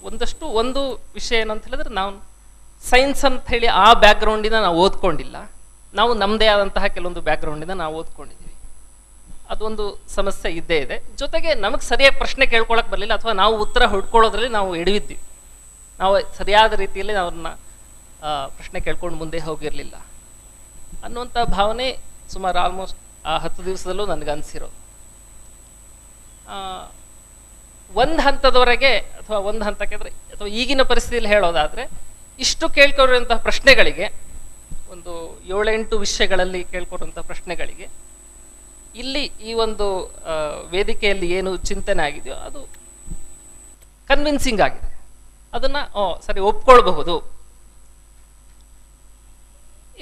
ಒಂದು ವಿಷಯ ಏನಂತ ಹೇಳಿದ್ರೆ, ನಾವು ಸೈನ್ಸ್ ಅಂತ ಹೇಳಿ ಆ ಬ್ಯಾಕ್ಗ್ರೌಂಡಿಂದ ನಾವು ಓದ್ಕೊಂಡಿಲ್ಲ. ನಾವು ನಮ್ಮದೇ ಆದಂತಹ ಕೆಲವೊಂದು ಬ್ಯಾಕ್ಗ್ರೌಂಡಿಂದ ನಾವು ಓದ್ಕೊಂಡಿದ್ದೀವಿ. ಅದೊಂದು ಸಮಸ್ಯೆ ಇದ್ದೇ ಇದೆ. ಜೊತೆಗೆ ನಮಗೆ ಸರಿಯಾಗಿ ಪ್ರಶ್ನೆ ಕೇಳ್ಕೊಳಕ್ಕೆ ಬರಲಿಲ್ಲ, ಅಥವಾ ನಾವು ಉತ್ತರ ಹುಡ್ಕೊಳ್ಳೋದ್ರಲ್ಲಿ ನಾವು ಎಡವಿದ್ವಿ. ನಾವು ಸರಿಯಾದ ರೀತಿಯಲ್ಲಿ ಅವ್ರನ್ನ ಪ್ರಶ್ನೆ ಕೇಳ್ಕೊಂಡು ಮುಂದೆ ಹೋಗಿರಲಿಲ್ಲ ಅನ್ನುವಂಥ ಭಾವನೆ ಸುಮಾರು ಆಲ್ಮೋಸ್ಟ್ ಆ 10 ದಿವಸದಲ್ಲೂ ನನಗೆ ಅನಿಸಿರೋದು. ಒಂದು ಹಂತದವರೆಗೆ ಅಥವಾ ಒಂದು ಹಂತಕ್ಕೆ ಅಥವಾ ಈಗಿನ ಪರಿಸ್ಥಿತಿಯಲ್ಲಿ ಹೇಳೋದಾದರೆ, ಇಷ್ಟು ಕೇಳ್ಕೊರುವಂತಹ ಪ್ರಶ್ನೆಗಳಿಗೆ, ಒಂದು 7-8 ವಿಷಯಗಳಲ್ಲಿ ಕೇಳ್ಕೊರುವಂಥ ಪ್ರಶ್ನೆಗಳಿಗೆ ಇಲ್ಲಿ ಈ ಒಂದು ವೇದಿಕೆಯಲ್ಲಿ ಏನು ಚಿಂತನೆ ಆಗಿದೆಯೋ ಅದು ಕನ್ವಿನ್ಸಿಂಗ್ ಆಗಿದೆ. ಅದನ್ನು ಸರಿ ಒಪ್ಕೊಳ್ಬಹುದು,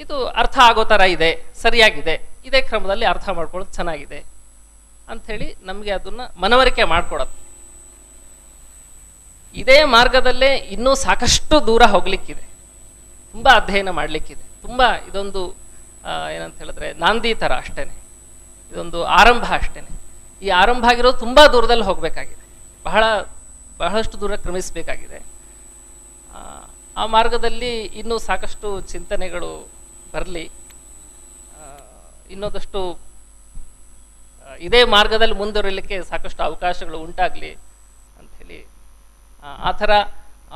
ಇದು ಅರ್ಥ ಆಗೋ ಥರ ಇದೆ, ಸರಿಯಾಗಿದೆ, ಇದೇ ಕ್ರಮದಲ್ಲಿ ಅರ್ಥ ಮಾಡ್ಕೊಳ್ಳೋದು ಚೆನ್ನಾಗಿದೆ ಅಂಥೇಳಿ ನಮಗೆ ಅದನ್ನು ಮನವರಿಕೆ ಮಾಡಿಕೊಡತ್ತೆ. ಇದೇ ಮಾರ್ಗದಲ್ಲೇ ಇನ್ನೂ ಸಾಕಷ್ಟು ದೂರ ಹೋಗ್ಲಿಕ್ಕಿದೆ, ತುಂಬ ಅಧ್ಯಯನ ಮಾಡಲಿಕ್ಕಿದೆ. ತುಂಬ ಇದೊಂದು ಏನಂತ ಹೇಳಿದ್ರೆ ನಾಂದಿ ಥರ ಅಷ್ಟೇನೆ, ಇದೊಂದು ಆರಂಭ ಅಷ್ಟೇನೆ. ಈ ಆರಂಭ ಆಗಿರೋದು ತುಂಬ ದೂರದಲ್ಲಿ ಹೋಗಬೇಕಾಗಿದೆ, ಬಹಳಷ್ಟು ದೂರ ಕ್ರಮಿಸಬೇಕಾಗಿದೆ. ಆ ಮಾರ್ಗದಲ್ಲಿ ಇನ್ನೂ ಸಾಕಷ್ಟು ಚಿಂತನೆಗಳು ಬರಲಿ, ಇನ್ನೊಂದಷ್ಟು ಇದೇ ಮಾರ್ಗದಲ್ಲಿ ಮುಂದುವರಿಲಿಕ್ಕೆ ಸಾಕಷ್ಟು ಅವಕಾಶಗಳು ಉಂಟಾಗಲಿ ಅಂಥೇಳಿ, ಆ ಥರ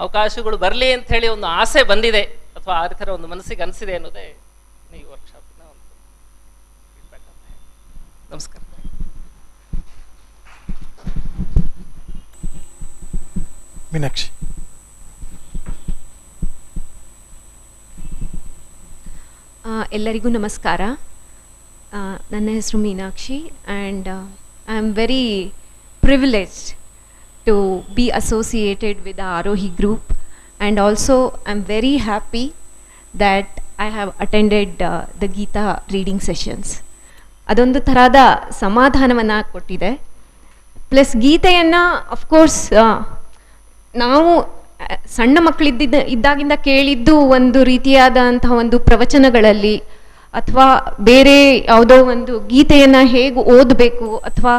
ಅವಕಾಶಗಳು ಬರಲಿ ಅಂಥೇಳಿ ಒಂದು ಆಸೆ ಬಂದಿದೆ, ಅಥವಾ ಆ ಥರ ಒಂದು ಮನಸ್ಸಿಗೆ ಅನಿಸಿದೆ ಅನ್ನೋದೇ ಈ ವರ್ಕ್ಶಾಪಿನ ಒಂದು ಫೀಡ್ಬ್ಯಾಕ್ ಅಂತ ಹೇಳಿ. ನಮಸ್ಕಾರ. ಮೀನಾಕ್ಷಿ. ಎಲ್ಲರಿಗೂ ನಮಸ್ಕಾರ. ನನ್ನ ಹೆಸರು Meenakshi and I am very privileged to be associated with the Arohi group, and also I am very happy that I have attended the Gita reading sessions. ಅದೊಂದು ಥರದ ಸಮಾಧಾನವನ್ನು ಕೊಟ್ಟಿದೆ. ಪ್ಲಸ್ ಗೀತೆಯನ್ನು ಅಫ್ಕೋರ್ಸ್ ನಾವು ಸಣ್ಣ ಇದ್ದಾಗಿಂದ ಕೇಳಿದ್ದು ಒಂದು ರೀತಿಯಾದಂತಹ ಒಂದು ಪ್ರವಚನಗಳಲ್ಲಿ, ಅಥವಾ ಬೇರೆ ಯಾವುದೋ ಒಂದು ಗೀತೆಯನ್ನು ಹೇಗೆ ಓದಬೇಕು, ಅಥವಾ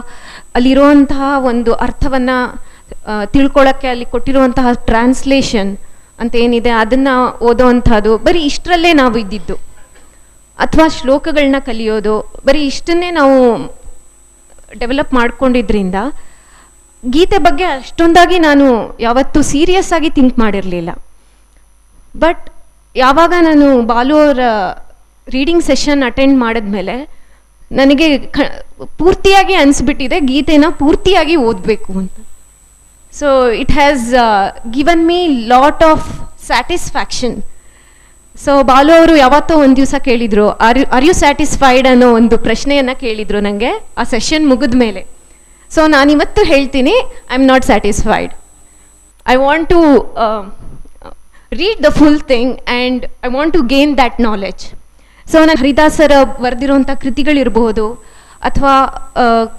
ಅಲ್ಲಿರುವಂತಹ ಒಂದು ಅರ್ಥವನ್ನು ತಿಳ್ಕೊಳ್ಳೋಕ್ಕೆ ಅಲ್ಲಿ ಕೊಟ್ಟಿರುವಂತಹ ಟ್ರಾನ್ಸ್ಲೇಷನ್ ಅಂತ ಏನಿದೆ ಅದನ್ನು ಓದೋವಂಥದ್ದು, ಬರೀ ಇಷ್ಟರಲ್ಲೇ ನಾವು ಇದ್ದಿದ್ದು. ಅಥವಾ ಶ್ಲೋಕಗಳನ್ನ ಕಲಿಯೋದು, ಬರೀ ಇಷ್ಟನ್ನೇ ನಾವು ಡೆವಲಪ್ ಮಾಡ್ಕೊಂಡಿದ್ರಿಂದ ಗೀತೆ ಬಗ್ಗೆ ಅಷ್ಟೊಂದಾಗಿ ನಾನು ಯಾವತ್ತೂ ಸೀರಿಯಸ್ ಆಗಿ ಥಿಂಕ್ ಮಾಡಿರಲಿಲ್ಲ. ಬಟ್ ಯಾವಾಗ ನಾನು ಬಾಲು ಅವರ ರೀಡಿಂಗ್ ಸೆಷನ್ ಅಟೆಂಡ್ ಮಾಡಿದ್ಮೇಲೆ ನನಗೆ ಪೂರ್ತಿಯಾಗಿ ಅನಿಸ್ಬಿಟ್ಟಿದೆ ಗೀತೆನ ಪೂರ್ತಿಯಾಗಿ ಓದಬೇಕು ಅಂತ. So it has given me lot of satisfaction. So Balu ಅವರು ಯಾವತ್ತೋ ಒಂದು ದಿವಸ ಕೇಳಿದರು, ಆರ್ ಯು ಸ್ಯಾಟಿಸ್ಫೈಡ್ ಅನ್ನೋ ಒಂದು ಪ್ರಶ್ನೆಯನ್ನು ಕೇಳಿದರು ನನಗೆ ಆ ಸೆಷನ್ ಮುಗಿದ ಮೇಲೆ. ಸೊ ನಾನಿವತ್ತು ಹೇಳ್ತೀನಿ, I am not satisfied. I want to read the full thing and I want to gain that knowledge. So ನಾನು ಹರಿದಾಸರ ಬರೆದಿರೋಂಥ ಕೃತಿಗಳಿರ್ಬೋದು, ಅಥವಾ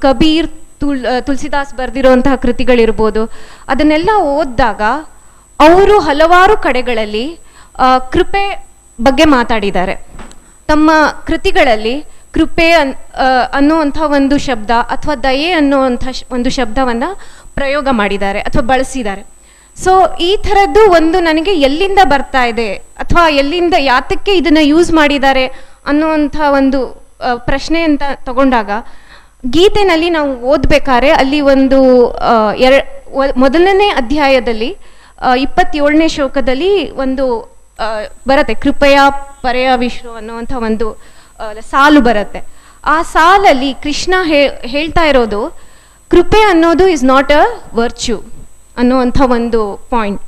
ಕಬೀರ್ ತುಳಸಿದಾಸ್ ಬರೆದಿರೋಂತಹ ಕೃತಿಗಳಿರ್ಬೋದು, ಅದನ್ನೆಲ್ಲ ಓದಿದಾಗ ಅವರು ಹಲವಾರು ಕಡೆಗಳಲ್ಲಿ ಕೃಪೆ ಬಗ್ಗೆ ಮಾತಾಡಿದ್ದಾರೆ. ತಮ್ಮ ಕೃತಿಗಳಲ್ಲಿ ಕೃಪೆ ಅನ್ನುವಂಥ ಒಂದು ಶಬ್ದ, ಅಥವಾ ದಯೆ ಅನ್ನುವಂಥ ಒಂದು ಶಬ್ದವನ್ನು ಪ್ರಯೋಗ ಮಾಡಿದ್ದಾರೆ ಅಥವಾ ಬಳಸಿದ್ದಾರೆ. ಸೊ ಈ ಥರದ್ದು ಒಂದು ನನಗೆ ಎಲ್ಲಿಂದ ಬರ್ತಾ ಇದೆ, ಅಥವಾ ಎಲ್ಲಿಂದ ಯಾತಕ್ಕೆ ಇದನ್ನು ಯೂಸ್ ಮಾಡಿದ್ದಾರೆ ಅನ್ನುವಂಥ ಒಂದು ಪ್ರಶ್ನೆ ಅಂತ ತಗೊಂಡಾಗ, ಗೀತೆನಲ್ಲಿ ನಾವು ಓದಬೇಕಾದ್ರೆ ಅಲ್ಲಿ ಒಂದು ಮೊದಲನೇ ಅಧ್ಯಾಯದಲ್ಲಿ 27ನೇ ಶ್ಲೋಕದಲ್ಲಿ ಒಂದು ಬರುತ್ತೆ, ಕೃಪೆಯ ಪರೆಯ ವಿಶ್ವ ಅನ್ನುವಂಥ ಒಂದು ಸಾಲು ಬರುತ್ತೆ. ಆ ಸಾಲಲ್ಲಿ ಕೃಷ್ಣ ಹೇಳ್ತಾ ಇರೋದು, ಕೃಪೆ ಅನ್ನೋದು ಇಸ್ ನಾಟ್ ಅ ವರ್ಚ್ಯೂ ಅನ್ನುವಂಥ ಒಂದು ಪಾಯಿಂಟ್.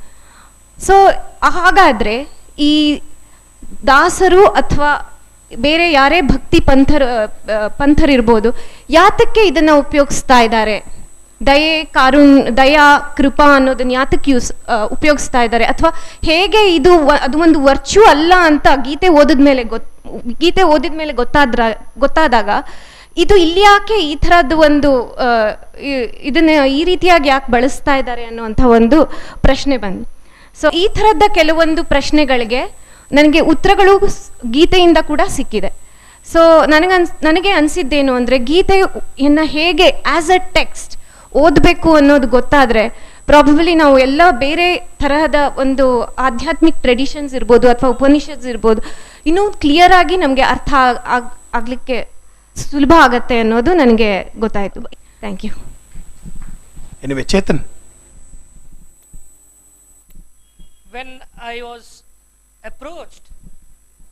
ಸೊ ಹಾಗಾದರೆ ಈ ದಾಸರು ಅಥವಾ ಬೇರೆ ಯಾರೇ ಭಕ್ತಿ ಪಂಥರಿರ್ಬೋದು, ಯಾತಕ್ಕೆ ಇದನ್ನು ಉಪಯೋಗಿಸ್ತಾ ಇದ್ದಾರೆ, ದಯಾ ಕೃಪಾ ಅನ್ನೋದನ್ನ ಯಾತಕ್ಕೆ ಉಪಯೋಗಿಸ್ತಾ ಇದ್ದಾರೆ, ಅಥವಾ ಹೇಗೆ ಅದು ಒಂದು ವರ್ಚ್ಯೂ ಅಲ್ಲ ಅಂತ ಗೀತೆ ಓದಿದ್ಮೇಲೆ ಗೊತ್ತಾದಾಗ ಇದು ಇಲ್ಲಿ ಯಾಕೆ ಈ ಥರದ್ದು ಒಂದು ಇದನ್ನ ಈ ರೀತಿಯಾಗಿ ಯಾಕೆ ಬಳಸ್ತಾ ಇದ್ದಾರೆ ಅನ್ನುವಂಥ ಒಂದು ಪ್ರಶ್ನೆ ಬಂದು. ಸೊ ಈ ಥರದ ಕೆಲವೊಂದು ಪ್ರಶ್ನೆಗಳಿಗೆ ನನಗೆ ಉತ್ತರಗಳು ಗೀತೆಯಿಂದ ಕೂಡ ಸಿಕ್ಕಿದೆ. ಸೊ ನನಗೆ ಅನಿಸಿದ್ದೇನು ಅಂದರೆ, ಗೀತೆಯನ್ನು ಹೇಗೆ ಆ್ಯಸ್ ಅ ಟೆಕ್ಸ್ಟ್ ಓದಬೇಕು ಅನ್ನೋದು ಗೊತ್ತಾದರೆ ಪ್ರಾಬಬಲಿ ನಾವು ಎಲ್ಲ ಬೇರೆ ತರಹದ ಒಂದು ಆಧ್ಯಾತ್ಮಿಕ್ ಟ್ರೆಡಿಷನ್ಸ್ ಇರ್ಬೋದು ಅಥವಾ ಉಪನಿಷತ್ಸ್ ಇರ್ಬೋದು ಇನ್ನೂ ಕ್ಲಿಯರ್ ಆಗಿ ನಮಗೆ ಅರ್ಥ ಆಗಲಿಕ್ಕೆ ಸುಲಭ ಆಗತ್ತೆ ಅನ್ನೋದು ನನಗೆ ಗೊತ್ತಾಯಿತು. Thank you. Anyway, Chetan. When I was approached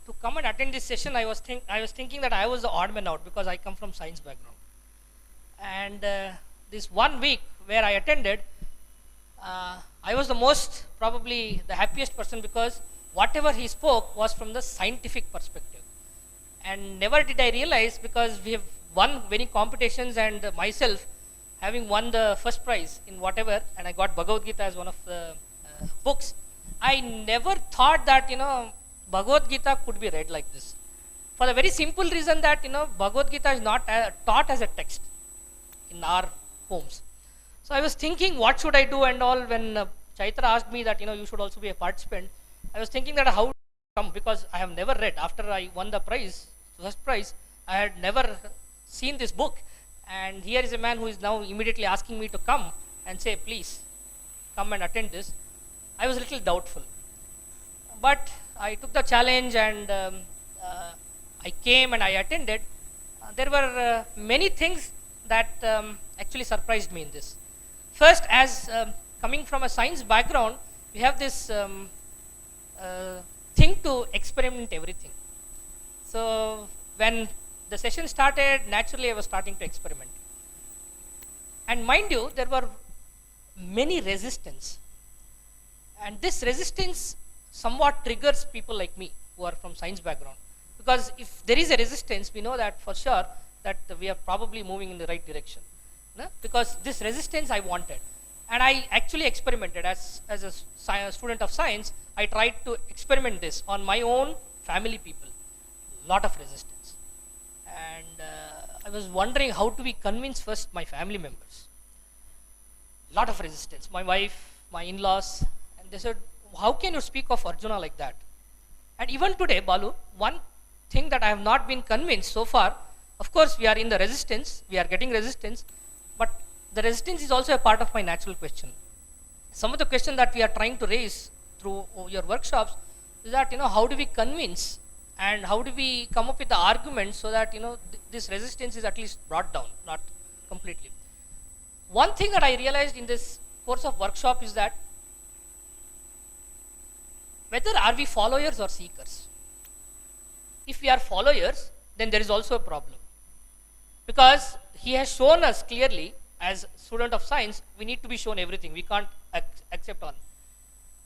to come and attend this session, I was thinking that I was the odd man out because I come from science background. And this 1 week where I attended, I was the most, probably the happiest person, because whatever he spoke was from the scientific perspective. And never did I realize, because we have won many competitions, and myself having won the first prize in whatever, and I got Bhagavad Gita as one of the books, I never thought that, Bhagavad Gita could be read like this. For the very simple reason that, Bhagavad Gita is not taught as a text in our homes. So I was thinking, what should I do and all, when Chaitra asked me that, you should also be a participant. I was thinking that how to come, because I have never read. After I won the prize, first prize, I had never seen this book. And here is a man who is now immediately asking me to come and say, please come and attend this. I was a little doubtful. But I took the challenge, and I came and I attended. There were many things that actually surprised me in this. First, as coming from a science background, we have this thing to experiment everything. So when the session started, naturally I was starting to experiment. And mind you, there were many resistance. And this resistance somewhat triggers people like me who are from science background. Because if there is a resistance, we know that for sure that we are probably moving in the right direction. No? Because this resistance I wanted. And I actually experimented as a student of science. I tried to experiment this on my own family people. Lot of resistance. And I was wondering, how do we convince first my family members? Lot of resistance. My wife, my in-laws, and they said, how can you speak of Arjuna like that? And even today, Balu, one thing that I have not been convinced so far, of course we are in the resistance, we are getting resistance, but the resistance is also a part of my natural question. Some of the questions that we are trying to raise through your workshops is that, how do we convince, and how do we come up with the arguments so that, this resistance is at least brought down, not completely. One thing that I realized in this course of workshop is that whether are we followers or seekers. If we are followers, then there is also a problem. Because he has shown us clearly, as student of science, we need to be shown everything. We can't accept all.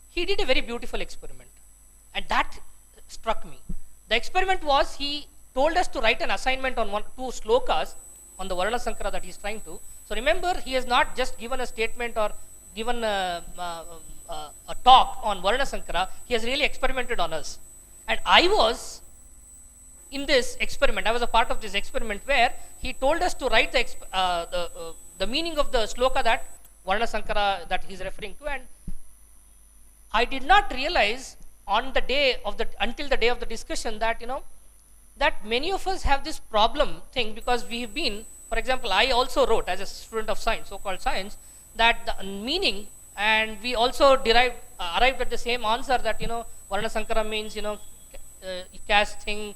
He did a very beautiful experiment. And that struck me. The experiment was, he told us to write an assignment on 2 slokas on the Varna Sankara that he is trying to. So remember, he has not just given a statement or given a talk on Varna Sankara. He has really experimented on us. And I was in this experiment. I was a part of this experiment where he told us to write the meaning of the sloka that Varna Sankara that he is referring to. And I did not realize on the day of until the day of the discussion that, that many of us have this problem thing, because we have been, for example, I also wrote as a student of science, so-called science, that the meaning, and we also arrived at the same answer that, Varna Sankara means, casting,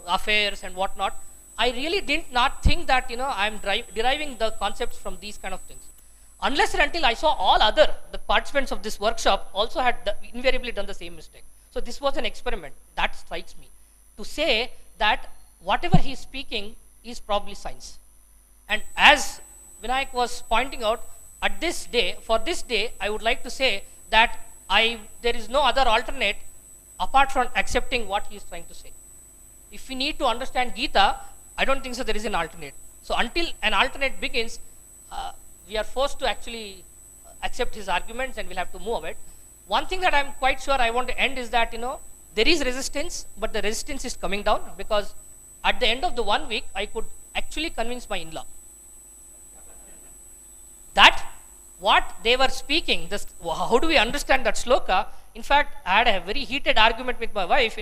affairs and whatnot. I really did not think that, I am deriving the concepts from these kind of things. Unless and until I saw all the participants of this workshop also had invariably done the same mistake. So this was an experiment. That strikes me. To say that whatever he is speaking is probably science. And as Vinayak was pointing out, at this day, for this day, I would like to say that there is no other alternate apart from accepting what he is trying to say. If we need to understand Gita, I don't think so there is an alternate. So until an alternate begins, we are forced to actually accept his arguments, and we'll have to move ahead. One thing that I'm quite sure I want to end is that, there is resistance, but the resistance is coming down, because at the end of the 1 week, I could actually convince my in-law that what they were speaking, how do we understand that sloka? In fact, I had a very heated argument with my wife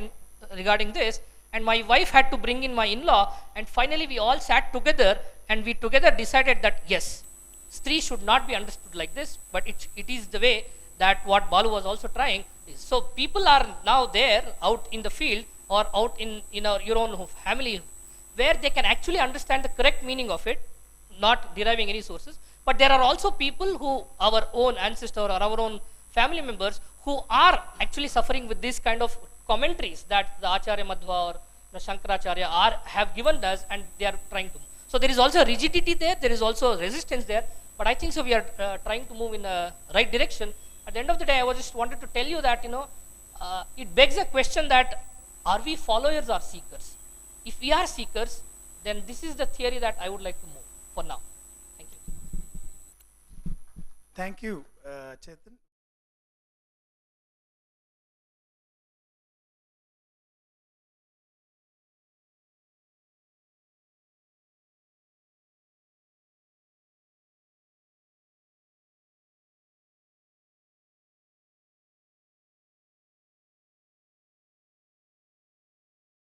regarding this, and my wife had to bring in my in-law, and finally we all sat together, and we together decided that yes, Stri should not be understood like this, but it is the way that what Balu was also trying. So people are now there out in the field or out in your own family, where they can actually understand the correct meaning of it, not deriving any sources. But there are also people who, our own ancestor or our own family members, who are actually suffering with this kind of commentaries that the Acharya Madhva or the Shankaracharya have given us, and they are trying to. So there is also a rigidity there, there is also resistance there, but I think so we are trying to move in a right direction. At the end of the day, I was just wanted to tell you that, it begs a question that, are we followers or seekers? If we are seekers, then this is the theory that I would like to move for now. Thank you. Thank you, Chetan.